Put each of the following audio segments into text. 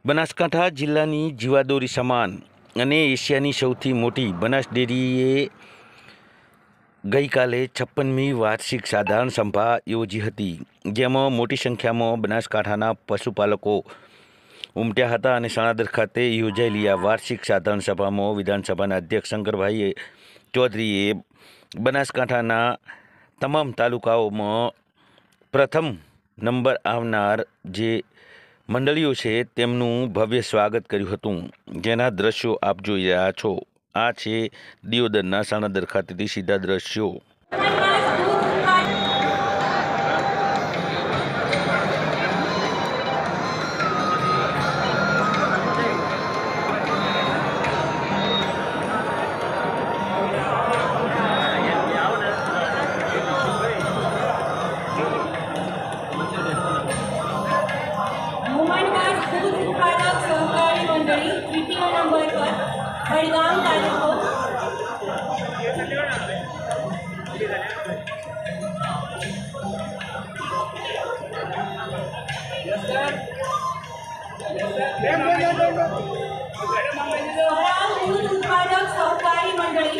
બનાસકાંઠા જિલ્લાની જીવાદોરી સમાન અને એશિયાની સૌથી મોટી બનાસ ડેરીએ ગઈકાલે 56મી વાર્ષિક સાધારણ સભા યોજી હતી, જેમાં મોટી સંખ્યામાં બનાસકાંઠાના પશુપાલકો ઉમટ્યા હતા અને સણાદર ખાતે યોજાયેલી આ વાર્ષિક સાધારણ સભામાં વિધાનસભાના અધ્યક્ષ શંકરભાઈ ચૌધરીએ બનાસકાંઠાના તમામ તાલુકાઓમાં પ્રથમ નંબર આવનાર જે મંડળીઓ છે તેમનું ભવ્ય સ્વાગત કર્યું હતું, જેના દ્રશ્યો આપ જોઈ રહ્યા છો। આ છે દિયોદરના સણાદર ખાતેથી સીધા દ્રશ્યો। दूध उत्पादक सहकारी मंडळी तृतीय नंबर पर बड़गाम तालुको। दूध उत्पादक सहकारी मंडळी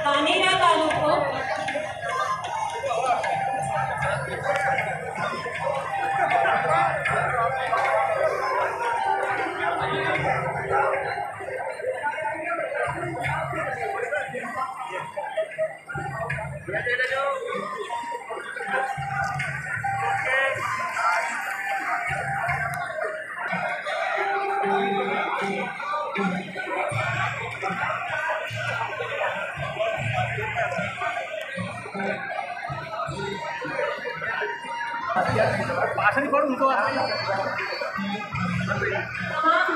कानेरा तालुको।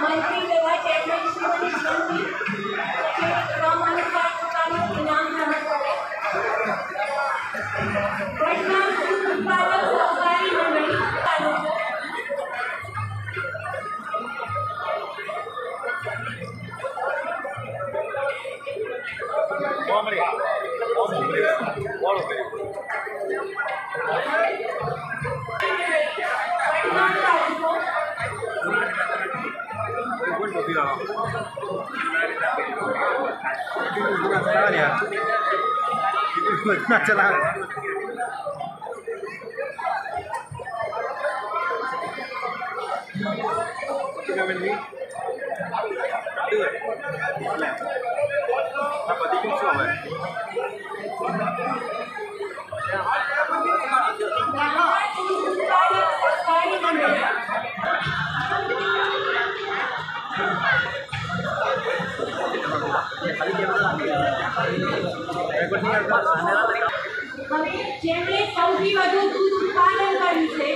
मंत्री तथा चेयरमैन श्रीमती शांति क्रमानुसार तालुक इनाम ग्रहण करे। पटना दूध उत्पादक सहकारी मंडळी तालुको। चला જેમણે સૌથી વધુ દૂધ ઉત્પાદન કર્યું છે